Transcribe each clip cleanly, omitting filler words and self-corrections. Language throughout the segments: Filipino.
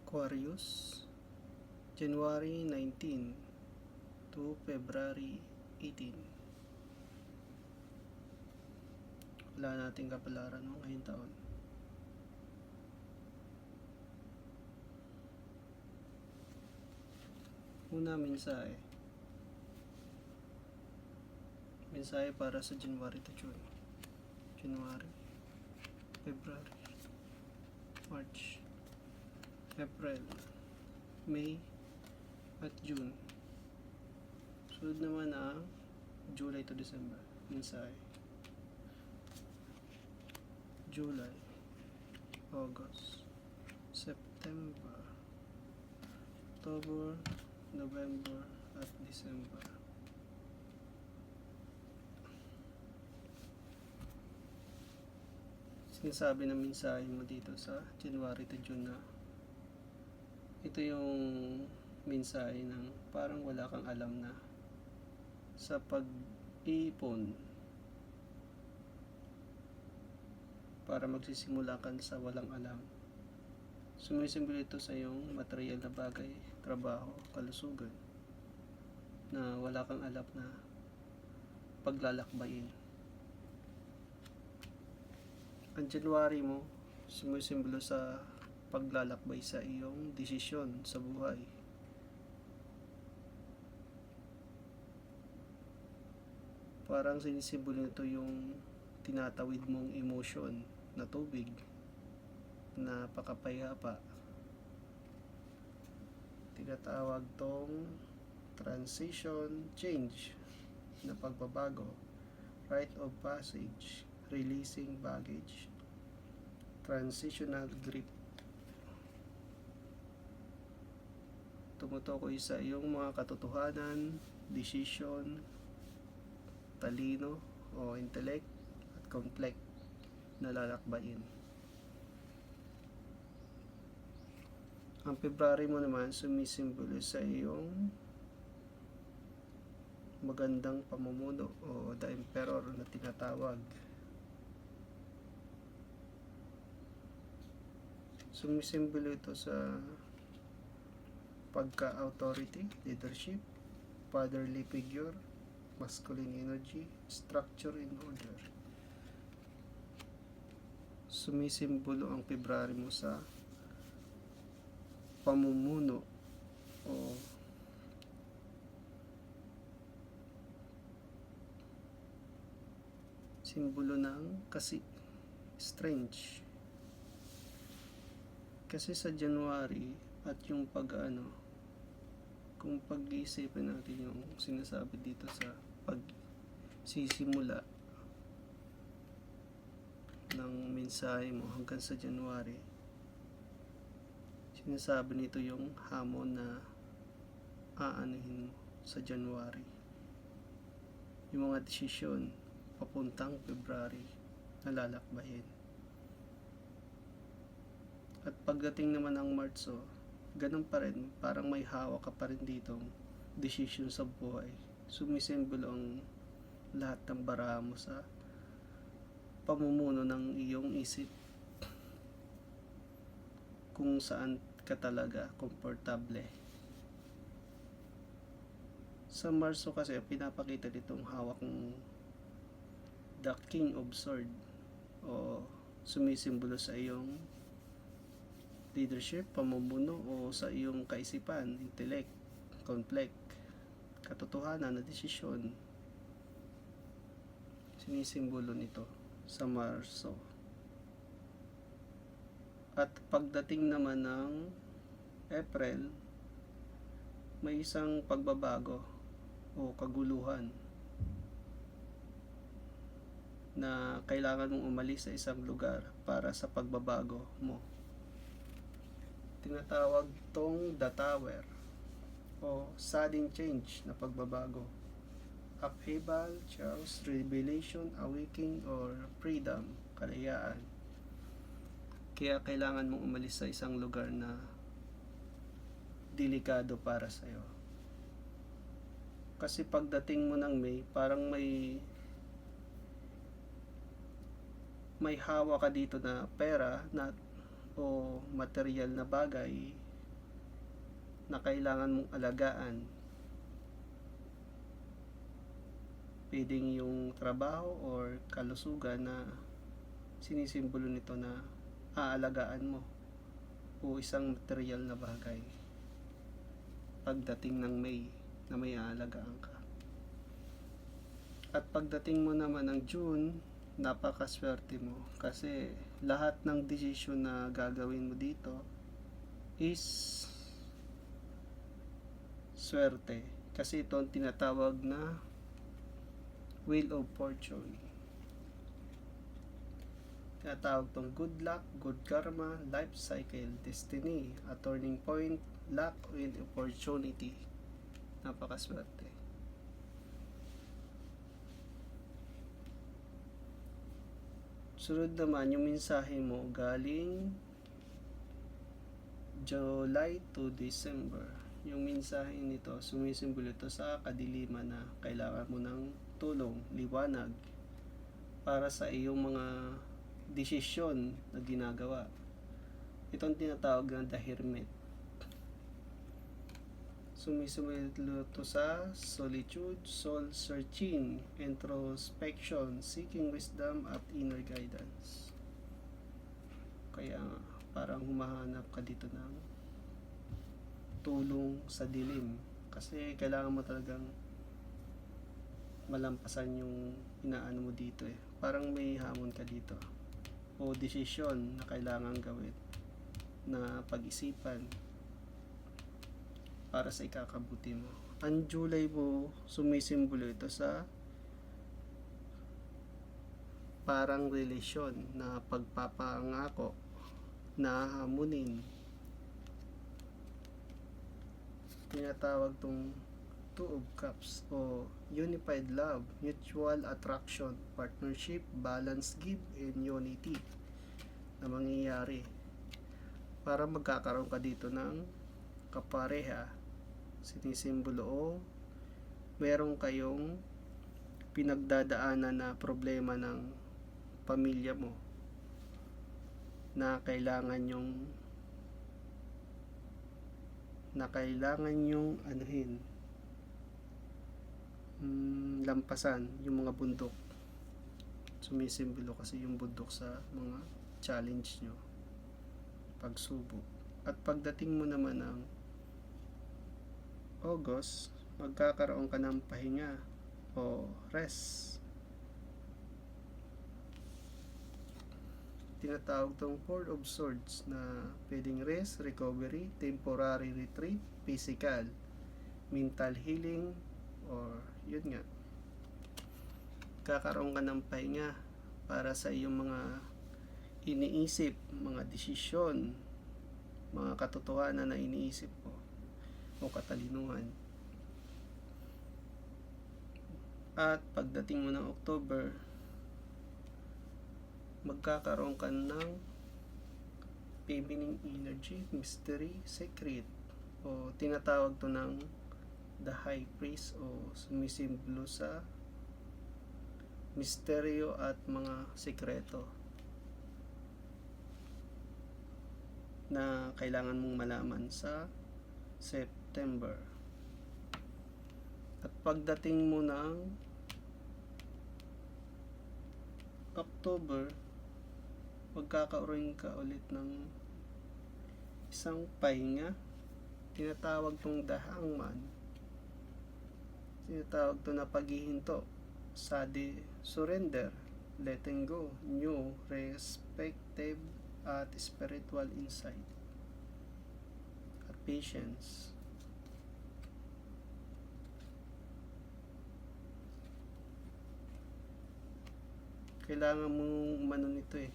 Aquarius, January 19 to February 18. Wala nating kapalaran mo ngayong taon. Una, mensahe. Mensahe para sa January to June. January, February, March, April, May, at June. Sunod naman ang July to December. Mensahe. July, August, September, October, November, at December. Sinasabi ng mensahe mo dito sa January to June na ito yung mensahe ng parang wala kang alam na sa pag-iipon para magsisimula ka sa walang alam. Sumisimbolo ito sa iyong material na bagay, trabaho, kalusugan na wala kang alam na paglalakbayin. Ang January mo sumisimbolo sa paglalakbay sa iyong desisyon sa buhay. Parang sinisimbolo nito yung tinatawid mong emosyon na tubig na pakapayapa. Tinatawag tong transition, change na pagbabago, rite of passage, releasing baggage, transitional grip. Tumutukoy sa iyong mga katotohanan, decision, talino o intellect at conflict na lalakbayin. Ang February mo naman sumisimbolo sa iyong magandang pamumuno o the emperor na tinatawag. Sumisimbolo ito sa pagka-authority, leadership, fatherly figure, masculine energy, structure and order. Sumisimbolo ang February mo sa pamumuno o simbolo ng kasi strange. Kasi sa January at yung kung pag-iisipin natin yung sinasabi dito sa pagsisimula ng mensahe mo hanggang sa January, sinasabi nito yung hamon na aanuhin mo sa January, yung mga desisyon papuntang February na lalakbayin. At pagdating naman ng Marso, ganun pa rin, parang may hawak ka pa rin ditong decision sa buhay. Sumisimbolo ang lahat ng baraha mo sa pamumuno ng iyong isip, kung saan ka talaga komportable. Sa Marso kasi pinapakita ditong hawak ng the King of Swords o sumisimbolo sa iyong leadership, pamumuno o sa iyong kaisipan, intellect, conflict, katotohanan na desisyon. Sinisimbolo nito sa Marso. At pagdating naman ng April, may isang pagbabago o kaguluhan na kailangan mong umalis sa isang lugar para sa pagbabago mo. Tinatawag tong the Tower o sudden change na pagbabago, upheaval, chaos, revelation, awakening, or freedom, kalayaan. Kaya kailangan mong umalis sa isang lugar na delikado para sa'yo. Kasi pagdating mo ng May, parang may hawa ka dito na pera na o material na bagay na kailangan mong alagaan. Pwedeng yung trabaho or kalusugan na sinisimbolo nito na aalagaan mo, o isang material na bagay pagdating ng May na may aalagaan ka. At pagdating mo naman ng June, napakaswerte mo kasi lahat ng desisyon na gagawin mo dito is swerte, kasi ito ang tinatawag na Wheel of Fortune. Tinatawag tong good luck, good karma, life cycle, destiny, a turning point, luck with opportunity. Napakaswerte. Sunod naman yung mensahe mo galing July to December. Yung mensahe nito, sumisimbolo ito sa kadiliman na kailangan mo ng tulong, liwanag para sa iyong mga desisyon na ginagawa. Itong tinatawag na The Hermit. Sumisimbolo ito sa solitude, soul searching, introspection, seeking wisdom at inner guidance. Kaya parang humahanap ka dito ng tulong sa dilim, kasi kailangan mo talagang malampasan yung inaano mo dito eh. Parang may hamon ka dito o desisyon na kailangan gawin, na pag-isipan para sa ikakabuti mo. Ang July mo, sumisimbolo ito sa parang relasyon na pagpapangako na hamunin. Tinatawag tong Two of Cups o unified love, mutual attraction, partnership, balance, give, and unity na mangyayari para magkakaroon ka dito ng kapareha. Sinisimbolo o meron kayong pinagdadaanan na problema ng pamilya mo na kailangan yung anuhin, lampasan yung mga bundok. Sumisimbolo kasi yung bundok sa mga challenge nyo, pagsubok. At pagdating mo naman ng August, magkakaroon ka ng pahinga o rest. Tinatawag tong Four of Swords na pwedeng rest, recovery, temporary retreat, physical, mental healing, or yun nga, kakaroon ka ng pahinga para sa iyong mga iniisip, mga desisyon, mga katotohanan na iniisip mo o katalinuhan. At pagdating mo ng October, magkakaroon ka ng feminine energy, mystery, secret, o tinatawag to ng the high priest o sumisimbolo sa misteryo at mga sekreto na kailangan mong malaman sa September. At pagdating mo ng October, magkakaroon ka ulit ng isang pahinga. Tinatawag tong the hangman. Tinatawag to na paghihinto, surrender, letting go, new, respective, at spiritual insight, at patience. Kailangan mong umano nito eh.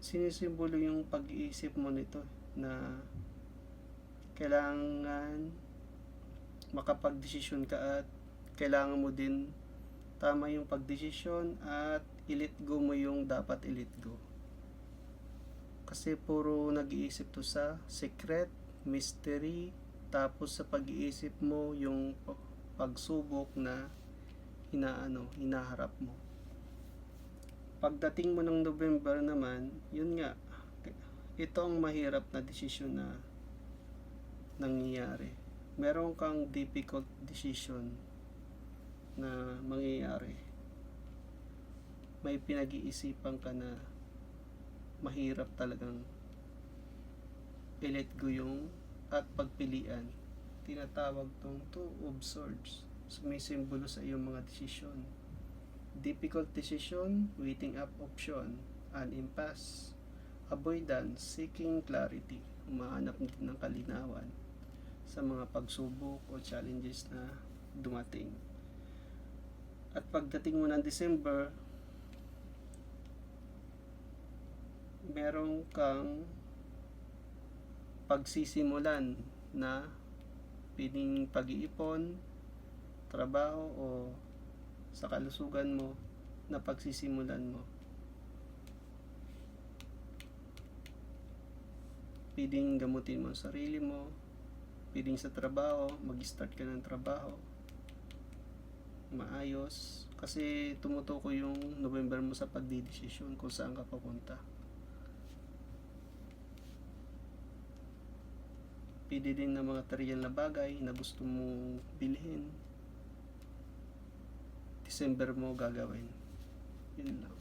Sinisimbolo yung pag-iisip mo nito na kailangan makapag-desisyon ka, at kailangan mo din tama yung pag-desisyon at i-let go mo yung dapat i-let go. Kasi puro nag-iisip to sa secret, mystery, tapos sa pag-iisip mo yung pagsubok na hinaharap mo. Pagdating mo ng November naman, yun nga, ito ang mahirap na desisyon na nangyayari. Meron kang difficult decision na mangyayari. May pinag-iisipan ka na mahirap talagang i-let go yung at pagpilian. Tinatawag tong two of swords. Sumisimbolo sa iyong mga desisyon. Difficult decision, waiting up option, an impasse, avoidance, seeking clarity, humahanap din ng kalinawan sa mga pagsubok o challenges na dumating. At pagdating mo ng December, meron kang pagsisimulan na pwedeng pag-iipon, trabaho o sa kalusugan mo na pagsisimulan mo. Pwedeng gamutin mo ang sarili mo, pwedeng sa trabaho, mag-start ka ng trabaho maayos, kasi tumutuko yung November mo sa pagdidesisyon kung saan ka papunta. Pwede din na mga material na bagay na gusto mong bilhin, December mo gagawin. Yun lang.